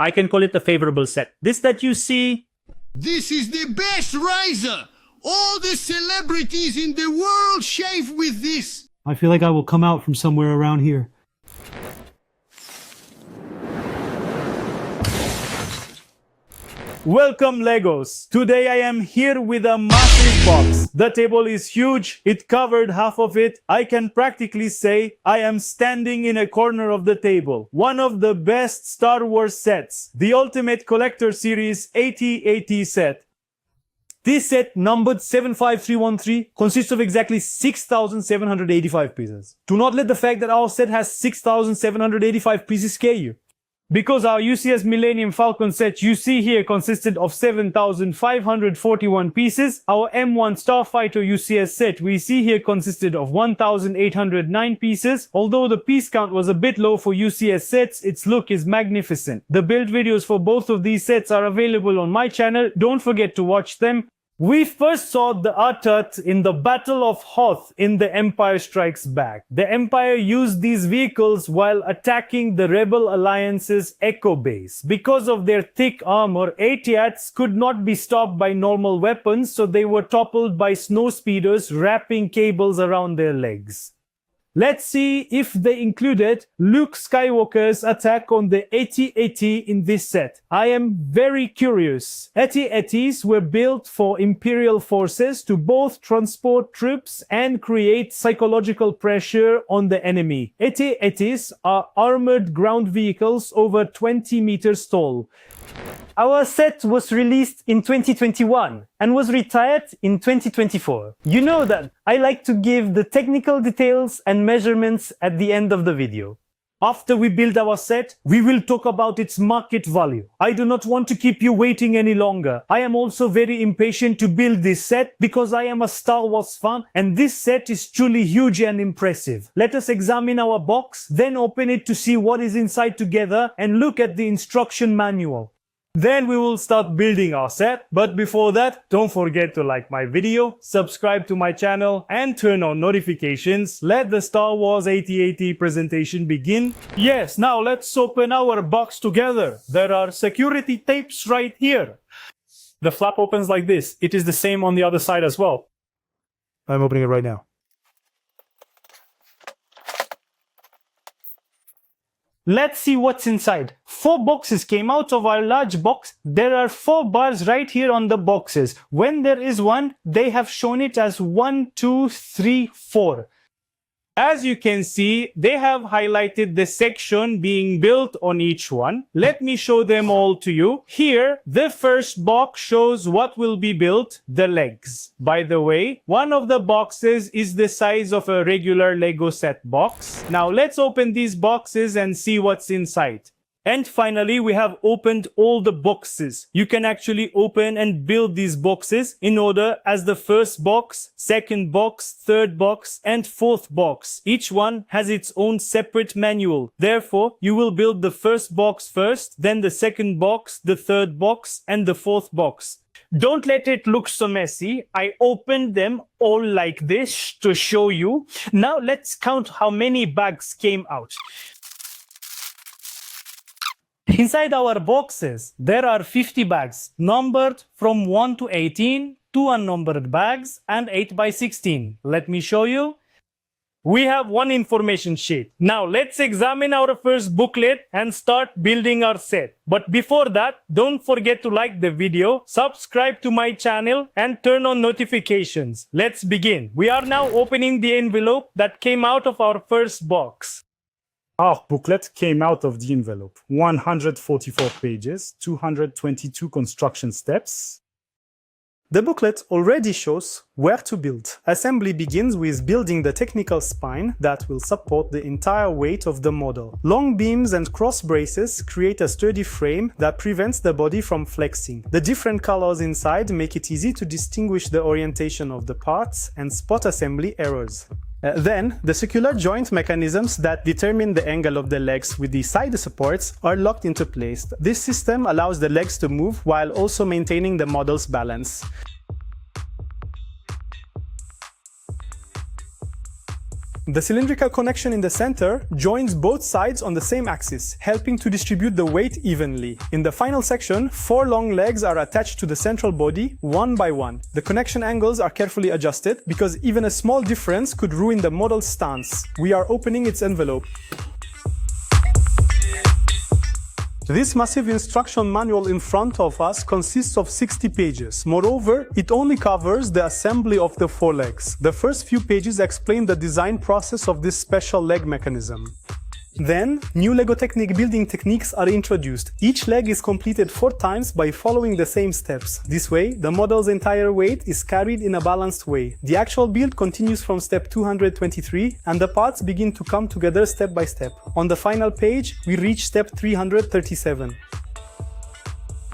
I can call it a favorable set. This that you see, This is the best razor! All the celebrities in the world shave with this! I feel like I will come out from somewhere around here. welcome Legos. Today I am here with a massive box. The table is huge. It covered half of it. I can practically say I am standing in a corner of the table. One of the best Star Wars sets. The Ultimate Collector Series 8080 set. This set, numbered 75313, consists of exactly 6,785 pieces. Do not let the fact that our set has 6,785 pieces scare you. Because our UCS Millennium Falcon set you see here consisted of 7,541 pieces, our M1 Starfighter UCS set we see here consisted of 1,809 pieces. Although the piece count was a bit low for UCS sets, its look is magnificent. The build videos for both of these sets are available on my channel. Don't forget to watch them. We first saw the AT-AT in the Battle of Hoth in The Empire Strikes Back. The Empire used these vehicles while attacking the Rebel Alliance's Echo base. Because of their thick armor, AT-ATs could not be stopped by normal weapons, so they were toppled by snow speeders wrapping cables around their legs. Let's see if they included Luke Skywalker's attack on the AT-AT in this set. I am very curious. AT-ATs were built for Imperial forces to both transport troops and create psychological pressure on the enemy. AT-ATs are armored ground vehicles over 20 meters tall. Our set was released in 2021 and was retired in 2024. You know that I like to give the technical details and measurements at the end of the video. After we build our set, we will talk about its market value. I do not want to keep you waiting any longer. I am also very impatient to build this set because I am a Star Wars fan and this set is truly huge and impressive. Let us examine our box, then open it to see what is inside together and look at the instruction manual. Then we will start building our set, but before that, don't forget to like my video, subscribe to my channel, and turn on notifications. Let the Star Wars 8080 presentation begin. Yes, now let's open our box together. There are security tapes right here. The flap opens like this. It is the same on the other side as well. I'm opening it right now. Let's see what's inside. 4 boxes came out of our large box. There are 4 bars right here on the boxes. When there is one, they have shown it as 1, 2, 3, 4. As you can see, they have highlighted the section being built on each one. Let me show them all to you. Here, the first box shows what will be built, the legs. By the way, one of the boxes is the size of a regular Lego set box. Now let's open these boxes and see what's inside. And finally, we have opened all the boxes. You can actually open and build these boxes in order as the first box, second box, third box, and fourth box. Each one has its own separate manual. Therefore, you will build the first box first, then the second box, the third box, and the fourth box. Don't let it look so messy. I opened them all like this to show you. Now let's count how many bags came out. Inside our boxes, there are 50 bags, numbered from 1 to 18, 2 unnumbered bags, and 8 by 16. Let me show you. We have one information sheet. Now let's examine our first booklet and start building our set. But before that, don't forget to like the video, subscribe to my channel, and turn on notifications. Let's begin. We are now opening the envelope that came out of our first box. Our booklet came out of the envelope. 144 pages, 222 construction steps. The booklet already shows where to build. Assembly begins with building the technical spine that will support the entire weight of the model. Long beams and cross braces create a sturdy frame that prevents the body from flexing. The different colors inside make it easy to distinguish the orientation of the parts and spot assembly errors. Then, the circular joint mechanisms that determine the angle of the legs with the side supports are locked into place. This system allows the legs to move while also maintaining the model's balance. The cylindrical connection in the center joins both sides on the same axis, helping to distribute the weight evenly. In the final section, 4 long legs are attached to the central body, one by one. The connection angles are carefully adjusted because even a small difference could ruin the model's stance. We are opening its envelope. This massive instruction manual in front of us consists of 60 pages. Moreover, it only covers the assembly of the 4 legs. The first few pages explain the design process of this special leg mechanism. Then, new Lego Technic building techniques are introduced. Each leg is completed 4 times by following the same steps. This way, the model's entire weight is carried in a balanced way. The actual build continues from step 223, and the parts begin to come together step by step. On the final page, we reach step 337.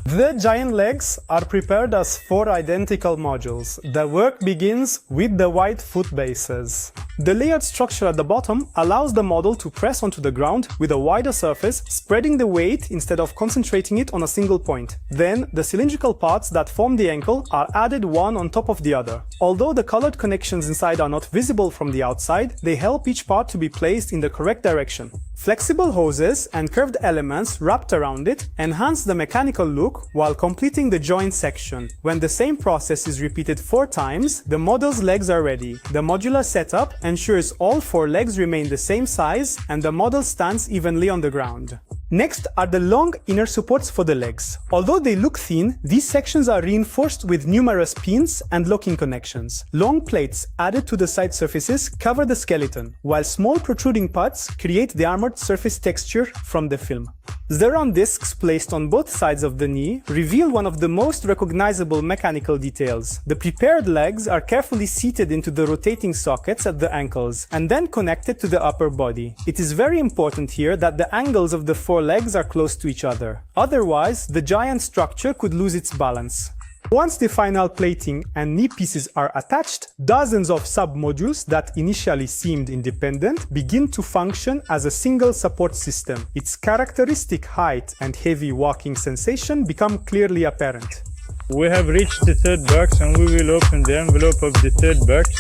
The giant legs are prepared as 4 identical modules. The work begins with the white foot bases. The layered structure at the bottom allows the model to press onto the ground with a wider surface, spreading the weight instead of concentrating it on a single point. Then, the cylindrical parts that form the ankle are added one on top of the other. Although the colored connections inside are not visible from the outside, they help each part to be placed in the correct direction. Flexible hoses and curved elements wrapped around it enhance the mechanical look while completing the joint section. When the same process is repeated 4 times, the model's legs are ready. The modular setup ensures all 4 legs remain the same size and the model stands evenly on the ground. Next are the long inner supports for the legs. Although they look thin, these sections are reinforced with numerous pins and locking connections. Long plates added to the side surfaces cover the skeleton, while small protruding parts create the armored surface texture from the film. Xeron discs placed on both sides of the knee reveal one of the most recognizable mechanical details. The prepared legs are carefully seated into the rotating sockets at the ankles and then connected to the upper body. It is very important here that the angles of the 4 legs are close to each other. Otherwise, the giant structure could lose its balance. Once the final plating and knee pieces are attached, dozens of sub-modules that initially seemed independent begin to function as a single support system. Its characteristic height and heavy walking sensation become clearly apparent. We have reached the 3rd box and we will open the envelope of the 3rd box.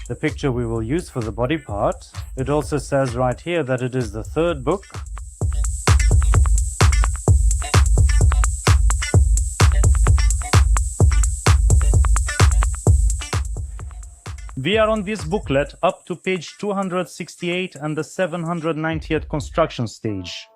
The picture we will use for the body part. It also says right here that it is the 3rd book. We are on this booklet up to page 268 and the 790th construction stage.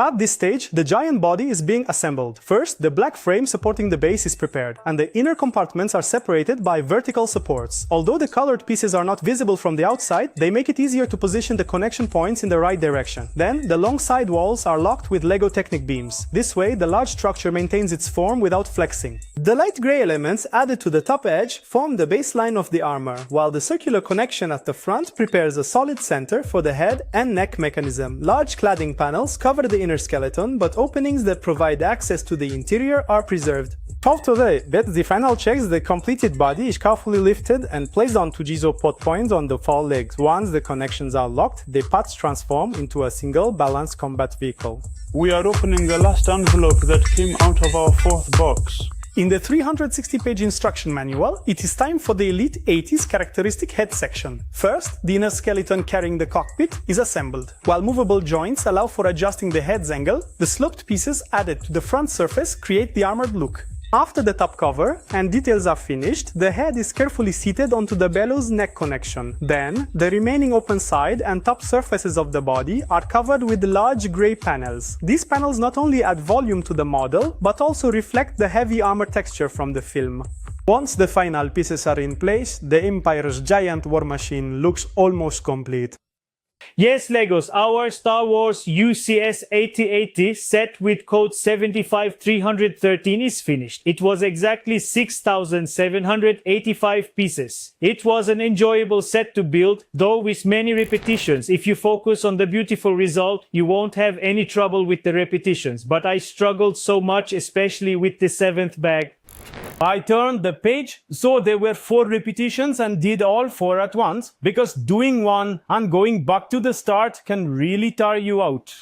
At this stage, the giant body is being assembled. First, the black frame supporting the base is prepared, and the inner compartments are separated by vertical supports. Although the colored pieces are not visible from the outside, they make it easier to position the connection points in the right direction. Then, the long side walls are locked with Lego Technic beams. This way, the large structure maintains its form without flexing. The light gray elements added to the top edge form the baseline of the armor, while the circular connection at the front prepares a solid center for the head and neck mechanism. Large cladding panels cover the inner skeleton, but openings that provide access to the interior are preserved. Today, with the final checks, the completed body is carefully lifted and placed onto Jizo pot points on the 4 legs. Once the connections are locked, the parts transform into a single balanced combat vehicle. We are opening the last envelope that came out of our 4th box. In the 360-page instruction manual, it is time for the Elite 80s characteristic head section. First, the inner skeleton carrying the cockpit is assembled. While movable joints allow for adjusting the head's angle, the sloped pieces added to the front surface create the armored look. After the top cover and details are finished, the head is carefully seated onto the bellows neck connection. Then, the remaining open side and top surfaces of the body are covered with large grey panels. These panels not only add volume to the model, but also reflect the heavy armor texture from the film. Once the final pieces are in place, the Empire's giant war machine looks almost complete. Yes, Legos, our Star Wars UCS 8080 set with code 75313 is finished. It was exactly 6,785 pieces. It was an enjoyable set to build, though with many repetitions. If you focus on the beautiful result, you won't have any trouble with the repetitions. But I struggled so much, especially with the 7th bag. I turned the page, so there were 4 repetitions and did all 4 at once, because doing one and going back to the start can really tire you out.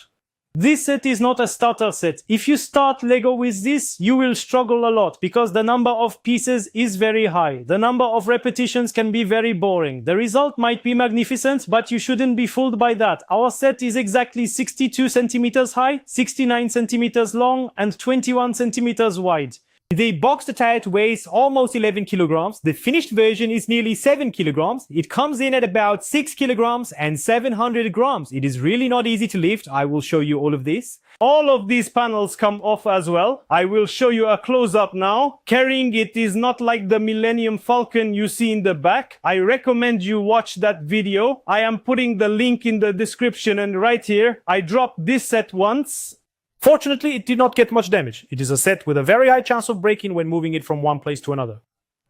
This set is not a starter set. If you start Lego with this, you will struggle a lot because the number of pieces is very high. The number of repetitions can be very boring. The result might be magnificent, but you shouldn't be fooled by that. Our set is exactly 62 centimeters high, 69 centimeters long, and 21 centimeters wide. The boxed type weighs almost 11 kilograms. The finished version is nearly 7 kilograms. It comes in at about 6 kilograms and 700 grams. It is really not easy to lift. I will show you all of this. All of these panels come off as well. I will show you a close-up now. Carrying it is not like the Millennium Falcon you see in the back. I recommend you watch that video. I am putting the link in the description and right here. I dropped this set once. Fortunately, it did not get much damage. It is a set with a very high chance of breaking when moving it from one place to another.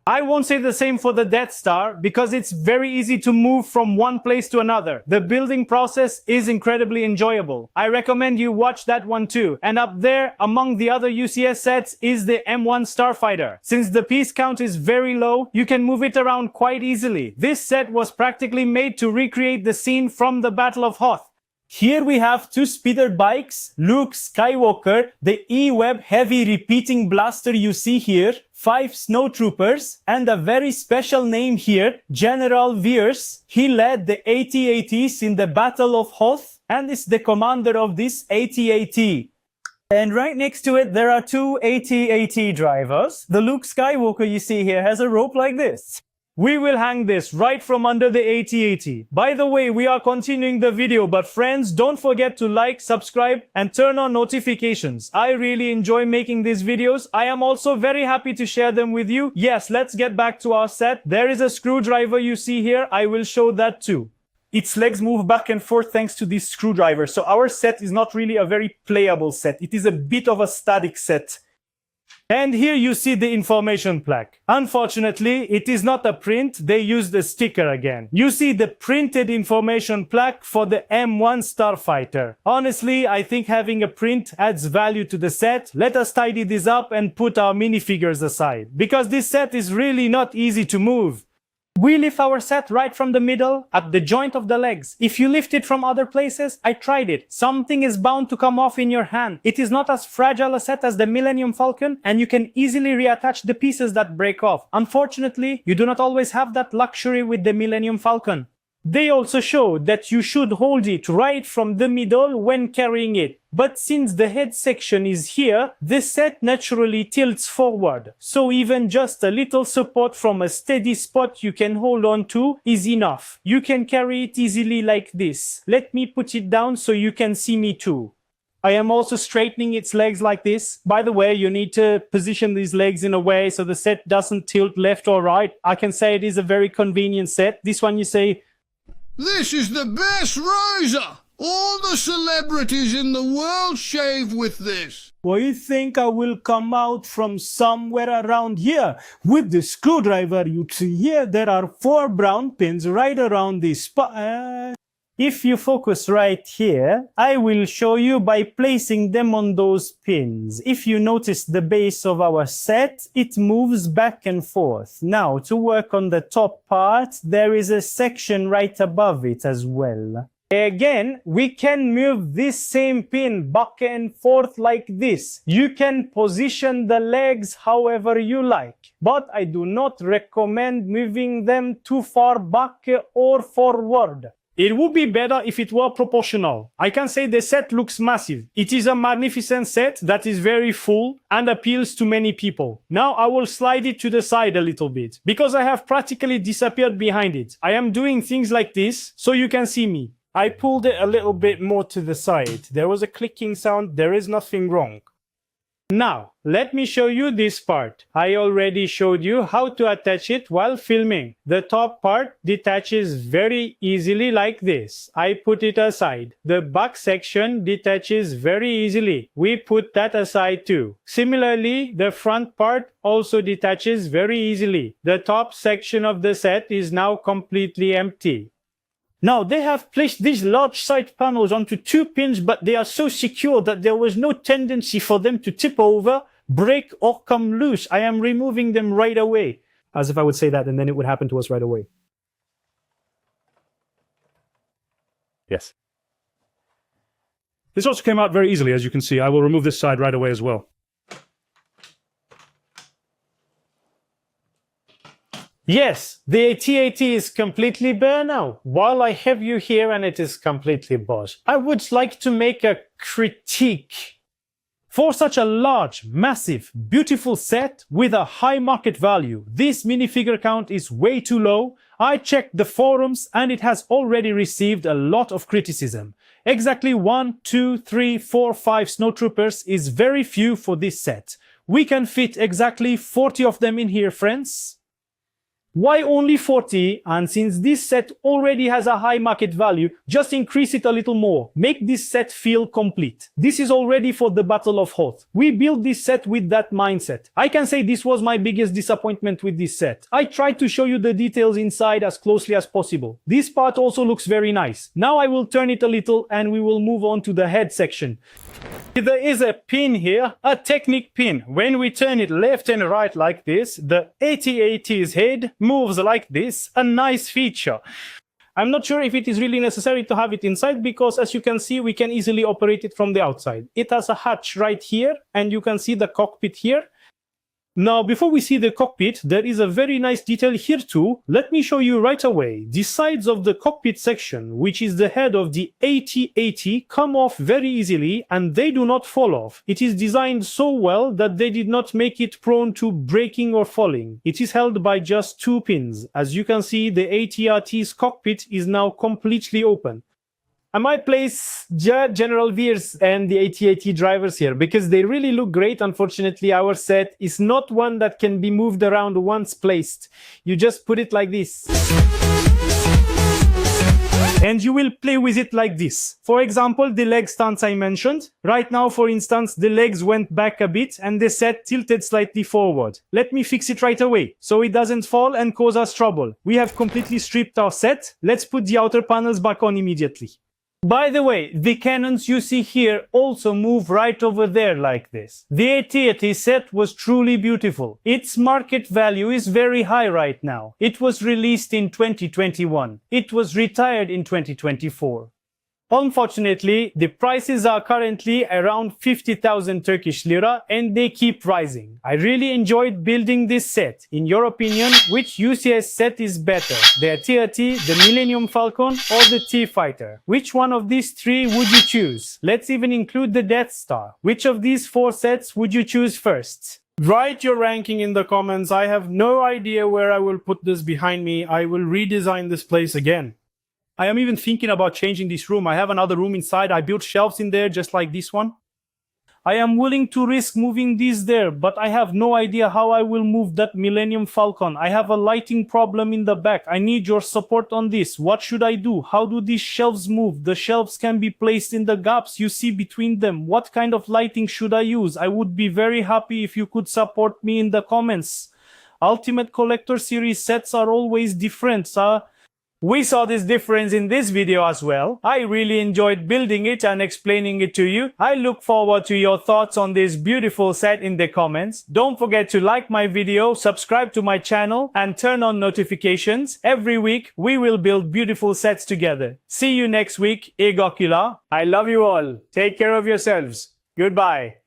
I won't say the same for the Death Star because it's very easy to move from one place to another. The building process is incredibly enjoyable. I recommend you watch that one too. And up there, among the other UCS sets, is the M1 Starfighter. Since the piece count is very low, you can move it around quite easily. This set was practically made to recreate the scene from the Battle of Hoth. Here we have two speeder bikes, Luke Skywalker, the E-Web heavy repeating blaster you see here, 5 snowtroopers, and a very special name here, General Veers. He led the AT-ATs in the Battle of Hoth and is the commander of this AT-AT. And right next to it, there are two AT-AT drivers. The Luke Skywalker you see here has a rope like this. We will hang this right from under the AT-AT. By the way, we are continuing the video, but friends, don't forget to like, subscribe, and turn on notifications. I really enjoy making these videos. I am also very happy to share them with you. Yes, let's get back to our set. There is a screwdriver you see here. I will show that too. Its legs move back and forth thanks to this screwdriver. So our set is not really a very playable set. It is a bit of a static set. And here you see the information plaque. Unfortunately, it is not a print. They used a sticker again. You see the printed information plaque for the M1 Starfighter. Honestly, I think having a print adds value to the set. Let us tidy this up and put our minifigures aside, because this set is really not easy to move. We lift our set right from the middle at the joint of the legs. If you lift it from other places, I tried it. Something is bound to come off in your hand. It is not as fragile a set as the Millennium Falcon, and you can easily reattach the pieces that break off. Unfortunately, you do not always have that luxury with the Millennium Falcon. They also show that you should hold it right from the middle when carrying it. But since the head section is here, the set naturally tilts forward. So even just a little support from a steady spot you can hold on to is enough. You can carry it easily like this. Let me put it down so you can see me too. I am also straightening its legs like this. By the way, you need to position these legs in a way so the set doesn't tilt left or right. I can say it is a very convenient set. This one you say, This is the best razor! All the celebrities in the world shave with this. well, you think I will come out from somewhere around here with the screwdriver? You see here, there are 4 brown pins right around this spot. If you focus right here, I will show you by placing them on those pins. If you notice the base of our set, it moves back and forth. Now, to work on the top part, there is a section right above it as well. Again, we can move this same pin back and forth like this. You can position the legs however you like, but I do not recommend moving them too far back or forward. It would be better if it were proportional. I can say the set looks massive. It is a magnificent set that is very full and appeals to many people. Now I will slide it to the side a little bit because I have practically disappeared behind it. I am doing things like this so you can see me. I pulled it a little bit more to the side. There was a clicking sound. There is nothing wrong. Now, let me show you this part. I already showed you how to attach it while filming. The top part detaches very easily like this. I put it aside. The back section detaches very easily. We put that aside too. Similarly, the front part also detaches very easily. The top section of the set is now completely empty. Now, they have placed these large side panels onto 2 pins, but they are so secure that there was no tendency for them to tip over, break, or come loose. I am removing them right away. As if I would say that and then it would happen to us right away. Yes. This also came out very easily, as you can see. I will remove this side right away as well. Yes, the AT-AT is completely bare now, while I have you here and it is completely bought. I would like to make a critique. For such a large, massive, beautiful set with a high market value, this minifigure count is way too low. I checked the forums and it has already received a lot of criticism. Exactly 1, 2, 3, 4, 5 snowtroopers is very few for this set. We can fit exactly 40 of them in here, friends. Why only 40? And since this set already has a high market value, just increase it a little more. Make this set feel complete. This is already for the Battle of Hoth. We built this set with that mindset. I can say this was my biggest disappointment with this set. I tried to show you the details inside as closely as possible. This part also looks very nice. Now I will turn it a little and we will move on to the head section. There is a pin here, a Technic pin. When we turn it left and right like this, the AT-AT's head moves like this, a nice feature. I'm not sure if it is really necessary to have it inside because as you can see, we can easily operate it from the outside. It has a hatch right here and you can see the cockpit here. Now, before we see the cockpit, there is a very nice detail here too. Let me show you right away. The sides of the cockpit section, which is the head of the AT-AT, come off very easily and they do not fall off. It is designed so well that they did not make it prone to breaking or falling. It is held by just 2 pins. As you can see, the AT-AT's cockpit is now completely open. I might place General Veers and the AT-AT drivers here because they really look great. Unfortunately, our set is not one that can be moved around once placed. You just put it like this. And you will play with it like this. For example, the leg stance I mentioned. Right now, for instance, the legs went back a bit and the set tilted slightly forward. Let me fix it right away so it doesn't fall and cause us trouble. We have completely stripped our set. Let's put the outer panels back on immediately. By the way, the cannons you see here also move right over there like this. The AT-AT set was truly beautiful. Its market value is very high right now. It was released in 2021. It was retired in 2024. Unfortunately, the prices are currently around 50,000 Turkish lira and they keep rising. I really enjoyed building this set. In your opinion, which UCS set is better? The AT-AT, the Millennium Falcon or the T-Fighter? Which one of these 3 would you choose? Let's even include the Death Star. Which of these 4 sets would you choose first? Write your ranking in the comments. I have no idea where I will put this behind me. I will redesign this place again. I am even thinking about changing this room. I have another room inside. I built shelves in there just like this one. I am willing to risk moving these there, but I have no idea how I will move that Millennium Falcon. I have a lighting problem in the back. I need your support on this. What should I do? How do these shelves move? The shelves can be placed in the gaps you see between them. What kind of lighting should I use? I would be very happy if you could support me in the comments. Ultimate Collector Series sets are always different, We saw this difference in this video as well. I really enjoyed building it and explaining it to you. I look forward to your thoughts on this beautiful set in the comments. Don't forget to like my video, subscribe to my channel and turn on notifications. Every week we will build beautiful sets together. See you next week. Yego. I love you all. Take care of yourselves. Goodbye.